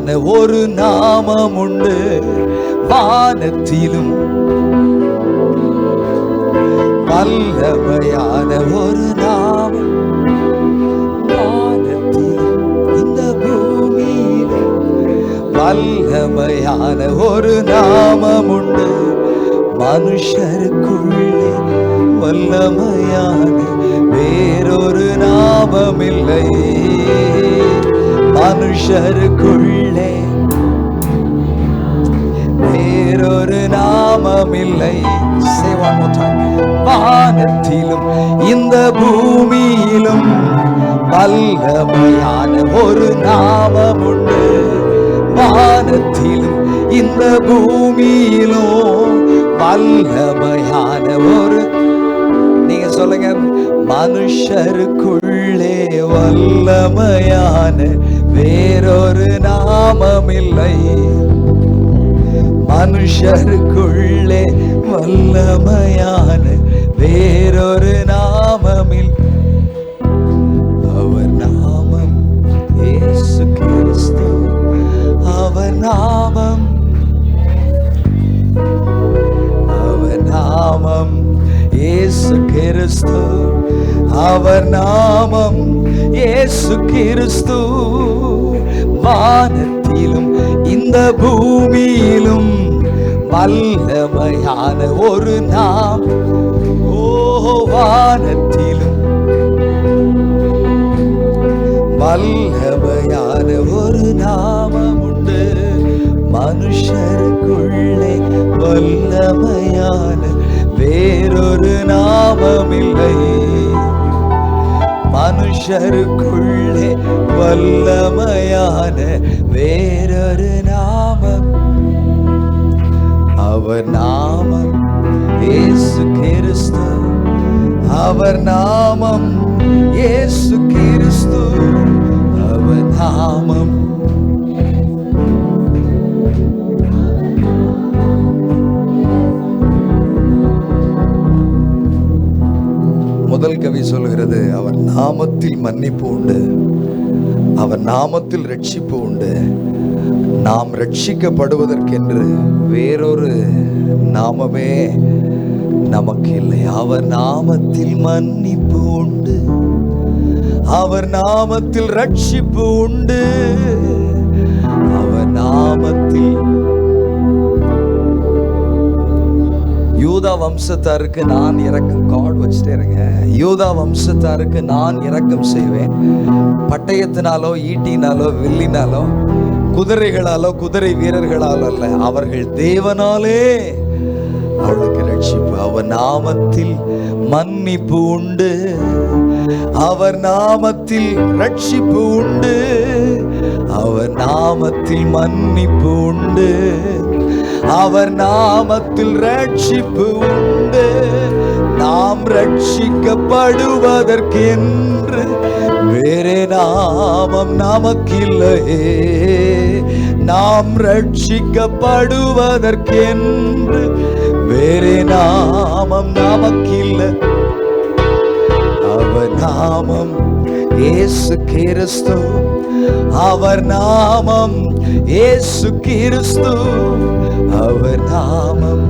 வல்லமையான ஒரு நாமம் உண்டு. வானத்திலும் வல்லமையான ஒரு நாமம், வானத்திலும் இந்த பூமியிலும் வல்லமையான ஒரு நாமம் உண்டு. மனுஷருக்குள்ளே வல்லமையான வேறொரு நாமமில்லை. மனுஷருக்குள்ளே வேறொரு நாமமில்லை. Say one more time. வானத்திலும் இந்த பூமியிலும் வல்லமையான ஒரு நாமம் உண்டு. வானத்திலும் இந்த பூமியிலும் வல்லமையான ஒரு, நீங்க சொல்லுங்க, மனுஷருக்குள்ளே வல்லமையான வேறொரு நாமமில்லை. மனுஷருக்குள்ளே வல்லமையான வேறொரு நாமமில். அவர் நாமம் இயேசு கிறிஸ்து. அவர் நாமம், அவர் நாமம் இயேசு கிறிஸ்து. அவர் நாமம் இயேசு கிறிஸ்து. வானத்திலும் இந்த பூமியிலும் வல்லமையான ஒரு நாம். ஓ, வானத்திலும் வல்லமையான ஒரு நாமம் உண்டு. மனுஷருக்குள்ளே வல்லமையான வேறொரு நாமமில்லை. மனுஷருக்குள்ளே வல்லமையான வேறொரு நாமம். அவர் நாமம் இயேசு கிறிஸ்து. அவர் நாமம் இயேசு கிறிஸ்து. அவர் நாமம். முதல் கவி சொல்கிறது, அவர் நாமத்தில் மன்னிப்பு உண்டு, அவர் நாமத்தில் ரட்சிப்பு உண்டு. நாம் ரட்சிக்கப்படுவதற்கென்று வேறொரு நாமமே நமக்கு இல்லை. அவர் நாமத்தில் மன்னிப்பு உண்டு, அவர் நாமத்தில் ரட்சிப்பு உண்டு. அவர் நாமத்தில் யூதா வம்சத்தாருக்கு நான் இரக்கம், காட் வச்சுட்டே இருங்க, யூதா வம்சத்தாருக்கு நான் இரக்கம் செய்வேன். பட்டயத்தினாலோ ஈட்டினாலோ வில்லினாலோ குதிரைகளாலோ குதிரை வீரர்களாலோ அல்ல, அவர்கள் தேவனாலே அவளுக்கு ரட்சிப்பு. அவர் நாமத்தில் மன்னிப்பு உண்டு, அவர் நாமத்தில் ரட்சிப்பு உண்டு. அவர் நாமத்தில் மன்னிப்பு உண்டு, அவர் நாமத்தில் ரட்சிப்பு உண்டு. நாம் ரட்சிக்கப்படுவதற்கென்று வேறே நாமம் நமக்கில்லையே. நாம் ரட்சிக்கப்படுவதற்கென்று வேறே நாமம் நமக்கில்லை. அவர் நாமம் இயேசு கிறிஸ்து. அவர் நாமம் இயேசு கிறிஸ்து. அவர் நாமம்,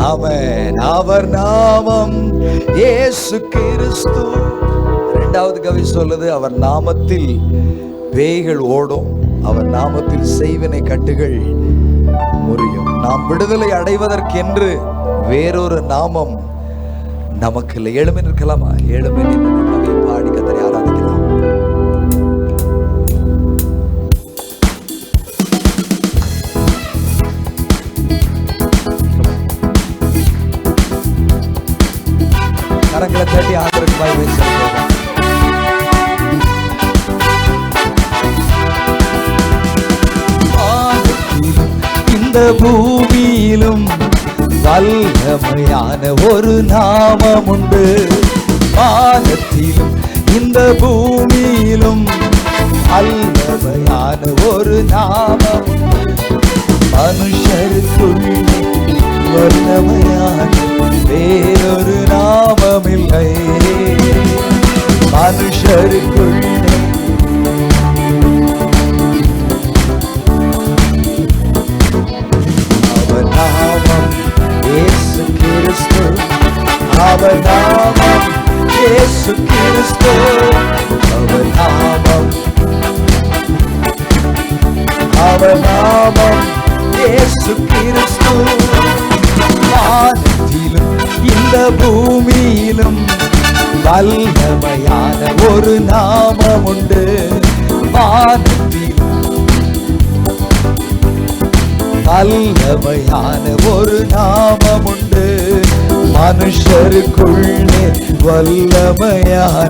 ஆமென், அவர் நாமம் இயேசு கிறிஸ்து. இரண்டாவது கவி சொல்லுது, அவர் நாமத்தில் பேய்கள் ஓடும், அவர் நாமத்தில் செய்வினை கட்டுகள் முறியும். நாம் விடுதலை அடைவதற்கென்று வேறொரு நாமம் நமக்கு இல்லை. எழுமே நிற்கலாமா? எழுமே நின்று கவியை பாடி கர்த்தரை ஆராதிக்கலாம். கரங்களை தட்டி ஆண்டவருக்கு மகிமை செலுத்துவோம். இந்த பூமியிலும் வல்லமையான ஒரு நாமம் உண்டு. வானத்திலும் இந்த பூமியிலும் வல்லமையான ஒரு நாமம் உண்டு. மனுஷருக்குள்ளே வல்லமையான வேறொரு நாமமில்லை. மனுஷருக்குள்ளே கிறிஸ்து அவர் நாமம் இயேசு கிறிஸ்து வானத்திலும் இந்த பூமியிலும் வல்லமையான ஒரு நாமம் உண்டு. வானத்திலும் வல்லமையான ஒரு நாமம் உண்டு. மனுஷருக்குள்ளே வல்லமையான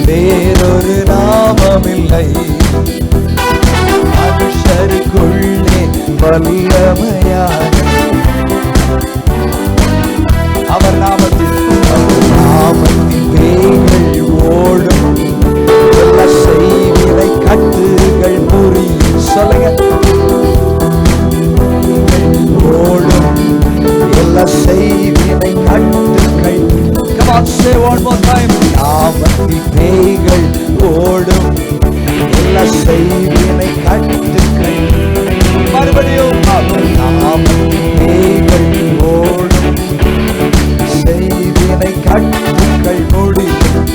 வேறொரு நாமமில்லை. மனுஷருக்குள்ளே வல்லமையான அவர் நாமத்தில் பேய்கள் ஓடும், எல்லா செய்வினை கட்டுகள் புரியும். சொல்லுங்க, ஓடும் எல்லா செய்வினை கட்டுகள். Come on, say one more time. நாமத்தில் பேய்கள் ஓடும், எல்லா செய்வினை கட்டுகள். மறுபடியும் நாமத்தில் பேய்கள் ஓடும், செய்வினை கட்டுகள் முடியும்.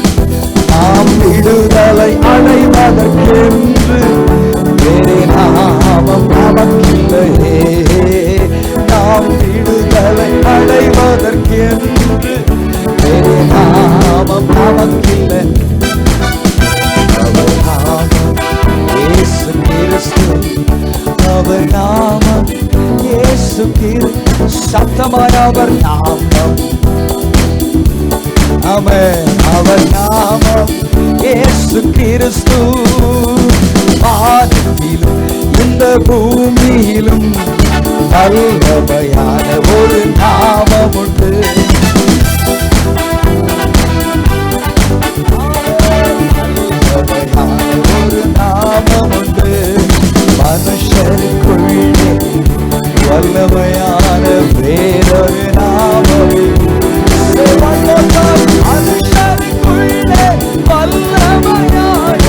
நாம் விடுதலை அடைவதற்கென்று வேறே நாமம் நமக்கில்லையே. நாம் விடுதலை அடைவதற்கென்று வேறே நாமம் நமக்கில்லை. அவர் நாமம் இயேசு கிறிஸ்து, அவர் நாமம் இயேசு கிறிஸ்து. சத்தமான அவர் நாமம், ஆமென். அவர் நாமம் இயேசு கிறிஸ்து. வானத்திலும் இந்த பூமியிலும் வல்லமையான ஒரு நாமம் உண்டு. ஒரு நாமம் உண்டு. மனுஷருக்குள்ளே வல்லமையான வேறொரு நாமம். மனுஷருக்குள்ளே வல்லமையான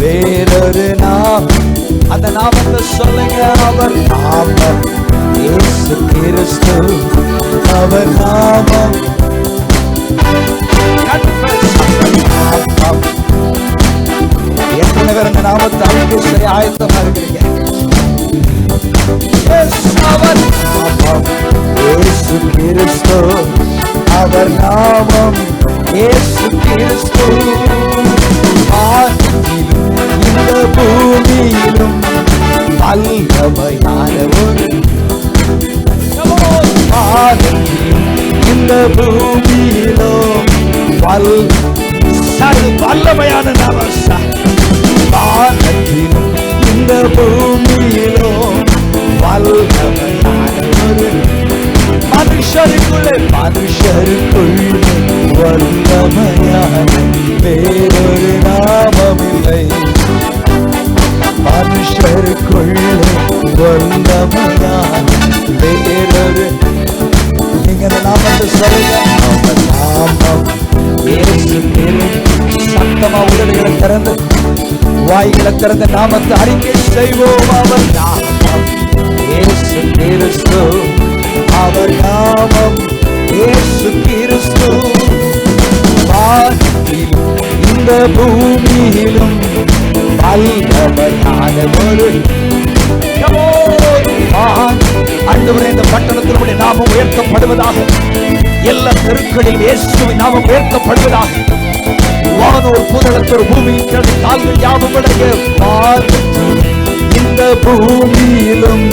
வேறொரு நாமம். அந்த நாமத்தை சொல்லுங்க. அவர் நாமம் இயேசு கிறிஸ்து. அவர் நாமம் எத்தனை பேர் அந்த நாமத்தை அறிக்கை ஆயத்தமா இருக்கிறீங்க? அவர் நாமம் இயேசு கிறிஸ்து. அவர் நாமம் இயேசு கிறிஸ்து. இந்த பூமியிலும் வல்லமையான ஒரு இந்த பூமியிலும் வல்லமையான வானத்திலும் இந்த பூமியிலும் வல்லமையான ஒரு மனுஷருக்குள்ளே வல்லமையான வேறொரு நாமமில்லை. மனுஷருக்குள்ளே வல்லமையான வேறொரு. நீங்க அந்த நாமத்தை சொல்லுங்க. அவர் நாமம் இயேசு கிறிஸ்து. சத்தமா உதடுகளை திறந்து வாய்களை திறந்த நாமத்தை அறிக்கை செய்வோம். அவர் நாமம் இயேசு கிறிஸ்து. அவர் நாமம் இயேசு கிறிஸ்து. வானத்திலும் இந்த பூமியிலும் வல்லமையான ஒரு. ஆண்டவரே, இந்த பட்டணத்தினுடைய நாமம் உயர்த்தப்படுவதாக. எல்லா தெருக்களில் இயேசுவின் நாமம் உயர்த்தப்படுவதாக. வானோர் பூதளத்தோர் பூமியில் கிடந்த கால்கள் யாவும் அடைய. இந்த பூமியிலும்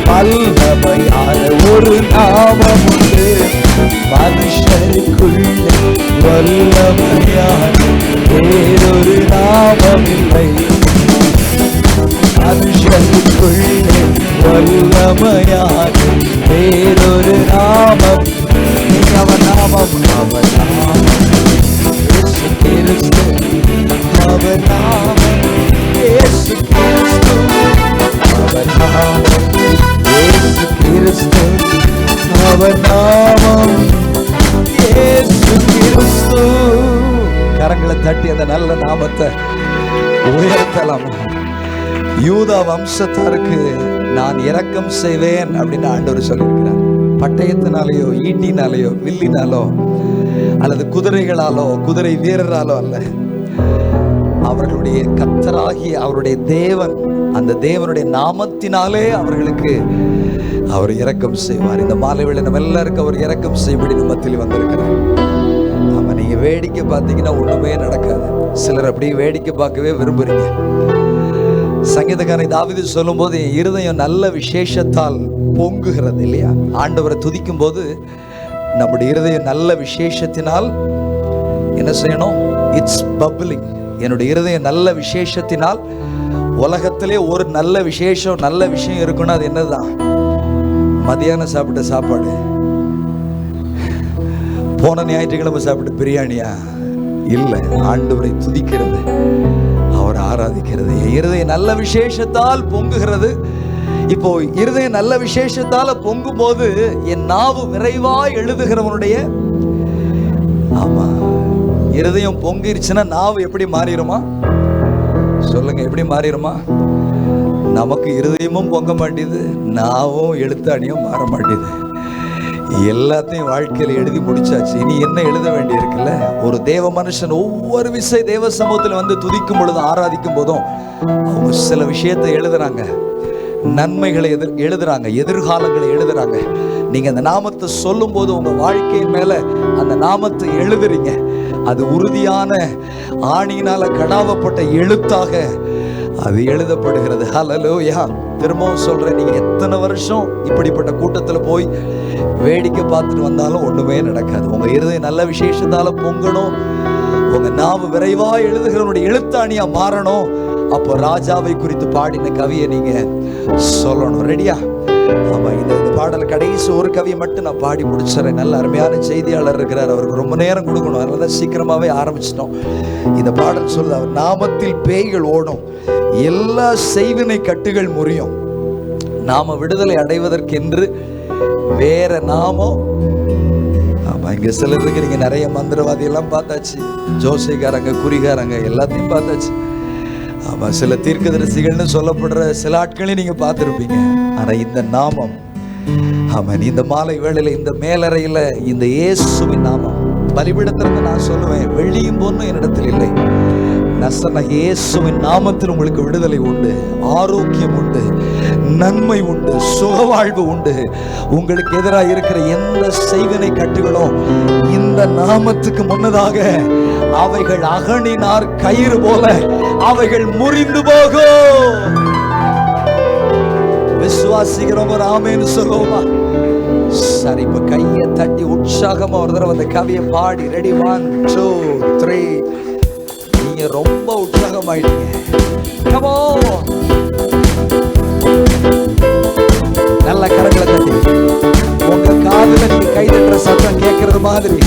வல்லமையான ஒரு நாமம் உண்டு. மனுஷருக்குள்ளே வல்லமையான வேறொரு நாமமில்லை. மனுஷருக்குள்ளே வல்லமையான வேறொரு நாமம். அவர் நாமம், அவர் நாமம் இயேசு கிறிஸ்து. அவர் நாமம் இயேசு கிறிஸ்து. அவர் நாமம் இயேசு கிறிஸ்து. அவர் நாமம் இயேசு கிறிஸ்து. கரங்களை தட்டி அந்த நல்ல நாமத்தை உயர்த்தலாம். யூதா வம்சத்தாருக்கு நான் இரக்கம் செய்வேன் அப்படின்னு ஆண்டவர் சொல்லியிருக்கிறார். பட்டயத்தினாலேயோ ஈட்டினாலேயோ வில்லினாலோ அல்லது குதிரைகளாலோ குதிரை வீரராலோ அல்ல, அவர்களுடைய கர்த்தராகிய அவருடைய தேவன், அந்த தேவனுடைய நாமத்தினாலே அவர்களுக்கு அவர் இரக்கம் செய்வார். இந்த மாலை வேளை நம்ம எல்லாருக்கும் அவர் இரக்கம் செய்யபடி நம்மத்தில் வந்திருக்கிறார். ஆமா, நீங்க வேடிக்கை பார்த்தீங்கன்னா ஒண்ணுமே நடக்காது. சிலர் அப்படியே வேடிக்கை பார்க்கவே விரும்புறீங்க. சங்கீதக்காரன் தாவீது சொல்லும் போது, என் இருதயம் நல்ல விசேஷத்தால் பொங்குகிறது இல்லையா? ஆண்டவரை துதிக்கும் போது நம்முடைய இருதயம் நல்ல விசேஷத்தினால் என்ன செய்யணும்? It's bubbling. என்னுடைய இருதயம் நல்ல விசேஷத்தினால், உலகத்திலே ஒரு நல்ல விசேஷம் நல்ல விஷயம் இருக்குன்னா அது என்னதான்? மதியானம் சாப்பிட்ட சாப்பாடு, போன ஞாயிற்றுக்கிழமை சாப்பிட்ட பிரியாணியா? இல்லை, ஆண்டவரை துதிக்கிறது, அவர் ஆராதிக்கிறது. இருதயம் நல்ல விசேஷத்தால் பொங்குகிறது. இப்போ இருதயம் நல்ல விசேஷத்தால பொங்கும் போது என் நாவு விரைவாய் எழுதுகிறவனுடைய, ஆமா, இருதயம் பொங்கிருச்சுன்னா நாவு எப்படி மாறிடுமா? சொல்லுங்க, எப்படி மாறிடுமா? நமக்கு இருதயமும் பொங்க மாட்டேது, நாவும் எழுத்தாணியும் மாற மாட்டேது. எல்லாத்தையும் வாழ்க்கையில் எழுதி முடிச்சாச்சு. இனி என்ன எழுத வேண்டி இருக்குல்ல? ஒரு தேவ மனுஷன் ஒவ்வொரு விசை தேவ சமூகத்தில் வந்து துதிக்கும் பொழுதும் ஆராதிக்கும் போதும் அவங்க சில விஷயத்தை எழுதுறாங்க. நன்மைகளை எழுதுறாங்க, எதிர்காலங்களை எழுதுறாங்க. நீங்க அந்த நாமத்தை சொல்லும் போது உங்க வாழ்க்கையின் மேல அந்த நாமத்தை எழுதுறீங்க. அது உறுதியான ஆணியினால கடாவப்பட்ட எழுத்தாக அது எழுதப்படுகிறது. ஹல்லேலூயா. திரும்பவும் சொல்றேன், நீங்க எத்தனை வருஷம் இப்படிப்பட்ட கூட்டத்துல போய் வேடிக்கை பார்த்துட்டு வந்தாலும் ஒண்ணுமே நடக்காது. உங்க இருதயம் நல்ல விசேஷத்தால பொங்கணும். உங்க நாவு விரைவா எழுதுகிறவனுடைய எழுத்தாணியா மாறணும். அப்போ ராஜாவை குறித்து பாடின கவியை நீங்க சொல்லணும். ரெடியா? ஆமா, இந்த பாடல் கடைசி ஒரு கவியை மட்டும் நான் பாடி முடிச்சிடறேன். நல்ல அருமையான செய்தியாளர் இருக்கிறார், அவருக்கு ரொம்ப நேரம் கொடுக்கணும், அதனாலதான் சீக்கிரமாவே ஆரம்பிச்சிட்டோம். இந்த பாடல் சொல்லுது, அவர் நாமத்தில் பேய்கள் ஓடும், எல்லா செய்வினை கட்டுகள் முறியும், நாம விடுதலை அடைவதற்கென்று வேற நாமம். ஆமா, இங்க சிலர் இருக்கிறீங்க, நிறைய மந்திரவாதி எல்லாம் பார்த்தாச்சு, ஜோசியக்காரங்க, குறிகாரங்க எல்லாத்தையும் பார்த்தாச்சு. ஆமா, சில தீர்க்கதரிசிகள்னு சொல்லப்படுற சில ஆட்களையும் நீங்க பார்த்திருப்பீங்க. ஆனா இந்த நாமம், ஆமா, இந்த மாலை வேளையில இந்த மேலறையில இந்த இயேசுவின் நாமம், பலிபீடத்திலிருந்து நான் சொல்லுவேன், வெள்ளியும் பொன்னும் என்னிடத்தில் இல்லை, இயேசுவின் நாமத்தில் உங்களுக்கு விடுதலை உண்டு, ஆரோக்கியம் உண்டு, நன்மை உண்டு, சுகவாழ்வு உண்டு. உங்களுக்கு எதிராக இருக்கிற எந்த செய்வினை கட்டுகளும் இந்த நாமத்துக்கு முன்னதாக அவைகள் அகணினார் கயிறு போல அவைகள் முறிந்து போகும். விசுவாசிக்கிறவங்க ஆமென்னு சொல்லுவோமா? சரி, இப்ப கையை தட்டி உற்சாகமா ஒரு தடவை அந்த கவியை பாடி ரெடி? 1 2 3. நீங்க ரொம்ப உற்சாகமாயிட்டீங்க. Come on. நல்ல கரங்களை தட்டி உங்க காதுல நீங்க கை தட்டுற சத்தம் கேட்கறது மாதிரி.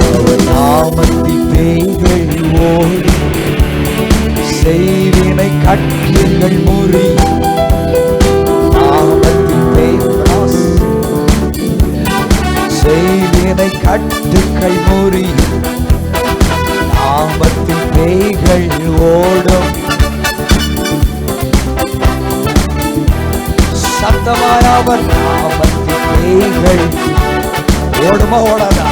அவர் நாமத்தில் பேய்கள் ஓடி, செய்வினை கட்டுகள் முறி. நாமத்தில் பேய்கள் செய்வினை கட்டுகள் முறி, நாமத்தில் பேய்கள் ஓடும். சத்தமாய் அவர் நாமத்தில் பேய்கள் ஓடுமா ஓடாதா?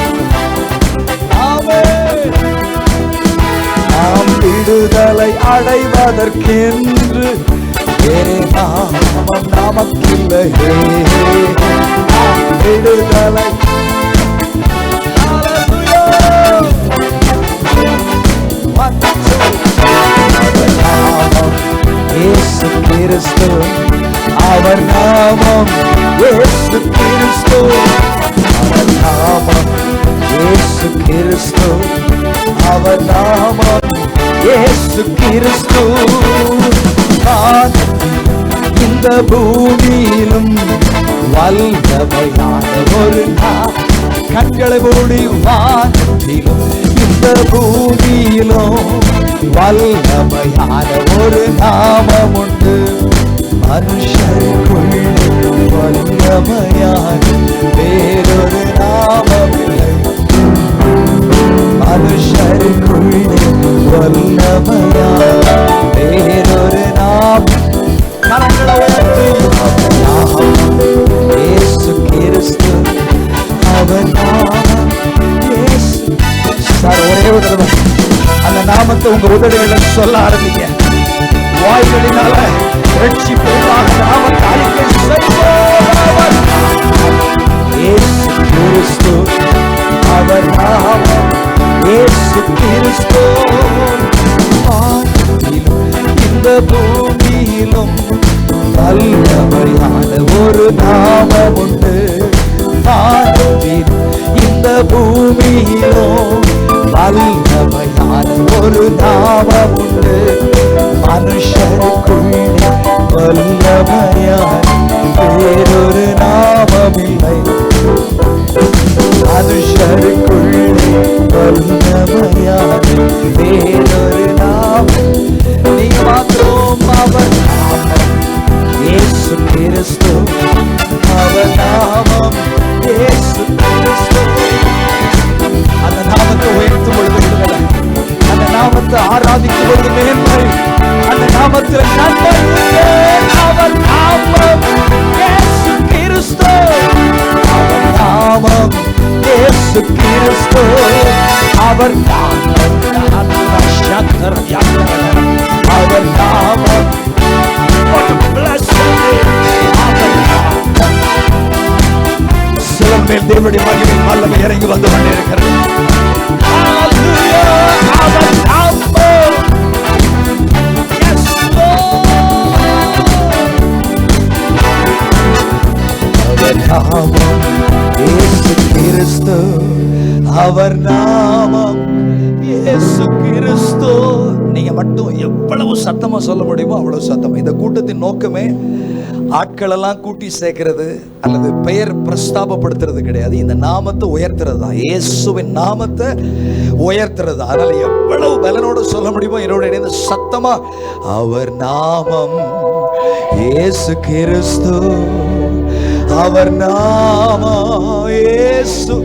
நாம் விடுதலை அடைவதற்கென்று வேறே நாமம் நமக்கில்லையே. விடுதலை இயேசு கிறிஸ்து, அவர் நாமம் இயேசு கிறிஸ்து, அவர் நாமம் இயேசு கிறிஸ்து, அவர் நாமம் இயேசு கிறிஸ்து. இந்த பூமியிலும் வல்லமையான ஒரு கண்களை மூடி வானத்திலும், இந்த பூமியிலும் வல்லமையான ஒரு நாமம் உண்டு. மனுஷருக்குள் வல்லமையான வேறொரு நாமம் இல்லை. மனுஷ உங்க உதடுகளை சொல்ல ஆரம்பிங்க. வாய்களினால ரட்சிப்புக்காக நாமத்தை அறிக்கை செய்வோம். இயேசு கிறிஸ்து அவர் நாமம், இயேசு கிறிஸ்து. இந்த பூமியிலும் வல்லமையான ஒரு நாமம் உண்டு. இந்த பூமியிலும் வல்லமையான ஒரு நாமம் உண்டு. மனுஷருக்குள்ளே வல்லமையான வேறொரு நாமமில்லை. மனுஷருக்குள்ளே வல்லமையான வேறொரு நாமம் நீங்க மாத்திரம். அவர் நாமம் இயேசு கிறிஸ்து, அவர் நாமம் இயேசு கிறிஸ்து. அந்த நாமத்தை உயர்த்தும் பொழுது விடுதலை, அந்த நாமத்தை ஆராதிக்கும் பொழுது மேன்மை, அந்த நாமத்தில் நன்மை. அவர் நாமம் இயேசு கிறிஸ்து, அவர் நாமம் இயேசு கிறிஸ்து, அவர் நாமம். அவர் நாமம் சிலர் மேல் தேவனுடைய மகிமை வல்லமை இறங்கி வந்து கொண்டிருக்கிறது. அவர் நாமம் இயேசு கிறிஸ்து. நீங்க மட்டும் எவ்வளவு சத்தமா சொல்ல முடியுமோ அவ்வளவு சத்தமா. இந்த கூட்டத்தின் நோக்கமே ஆட்கள் எல்லாம் கூட்டி சேர்க்கிறது அல்லது பெயர் பிரஸ்தாபப்படுத்துறது கிடையாது. இந்த நாமத்தை உயர்த்துறது தான், இயேசுவின் நாமத்தை உயர்த்துறது. அதனால எவ்வளவு பலனோடு சொல்ல முடியுமோ என்னோட இணைந்து சத்தமா அவர் நாமம் இயேசு கிறிஸ்து, அவர் நாமம் இயேசு.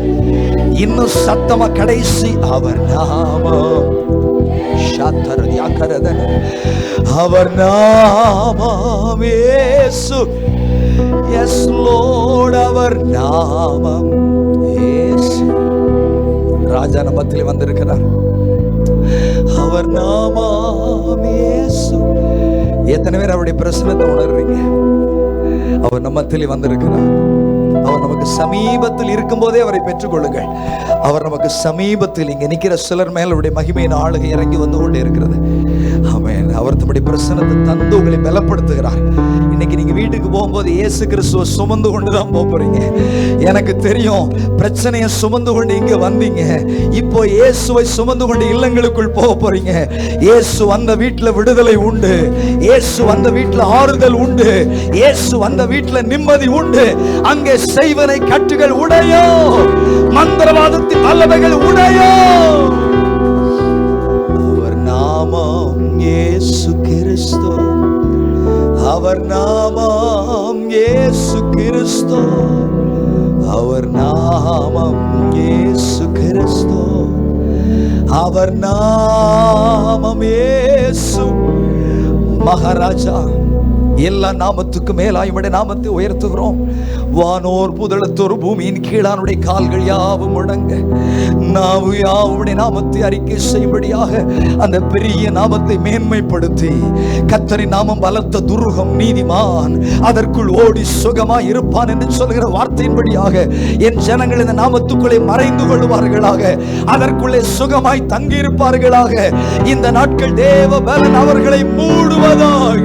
இன்னும் சத்தமா கடைசி அவர் நாமம், அவர் நாமம் இயேசு. எஸ் லோர்ட், அவர் நாமம் இயேசு. ராஜா நமத்திலே வந்திருக்கிறார். அவர் நாமம் இயேசு. எத்தனை பேர் அவருடைய பிரசன்னத்தை உணர்றீங்க? அவர் நம்மத்திலே வந்திருக்கிறார். அவர் நமக்கு சமீபத்தில் இருக்கும் போதே அவரை பெற்றுக்கொள்ளுங்கள். அவர் நமக்கு சமீபத்தில் இங்க நிக்கிற சிலர் மேல் அவருடைய மகிமையின் ஆளுகை இறங்கி வந்து கொண்டே இருக்கிறது. ஆமென். அவர் தம்முடைய பிரசன்னத்தை தந்து உங்களை பலப்படுத்துகிறார். இன்னைக்கு நீங்க வீட்டுக்கு போகும்போது இயேசு கிறிஸ்துவை சுமந்து கொண்டுதான் போறீங்க. எனக்கு தெரியும், பிரச்சனையை சுமந்து கொண்டு இங்க வந்தீங்க. இப்போ இயேசுவை சுமந்து கொண்டு இல்லங்களுக்குள் போக போறீங்க. இயேசு வந்த வீட்டுல விடுதலை உண்டு, இயேசு வந்த வீட்டுல ஆறுதல் உண்டு, இயேசு வந்த வீட்டுல நிம்மதி உண்டு. அங்கே செய்வனை கட்டுகள் உடையோ, மந்திரவாதத்தின் வல்லமைகள் உடையோ. அவர் நாமம் இயேசு கிறிஸ்து, அவர் நாமம் இயேசு கிறிஸ்து, அவர் நாமம் இயேசு கிறிஸ்து, அவர் நாமம் இயேசு. மகாராஜா, எல்லா நாமத்துக்கும் மேலாய் உம்முடைய நாமத்தை உயர்த்துகிறோம். வானோர் புதளத்தோர் பூமியின் கீழானுடைய கால்கள் யாவும் முடங்க, நாவு யாவுடைய நாமத்தை அறிக்கை செய்யும்படியாக அந்த பெரிய நாமத்தை மேன்மைப்படுத்தி, கர்த்தரின் நாமம் பலத்த துருகம், நீதிமான் அதற்குள் ஓடி சுகமாய் இருப்பான் என்று சொல்கிற வார்த்தையின்படியாக என் ஜனங்கள் இந்த நாமத்துக்குள்ளே மறைந்து கொள்வார்களாக, அதற்குள்ளே சுகமாய் தங்கியிருப்பார்களாக. இந்த நாட்கள் தேவ பலன் அவர்களை மூடுவதாக.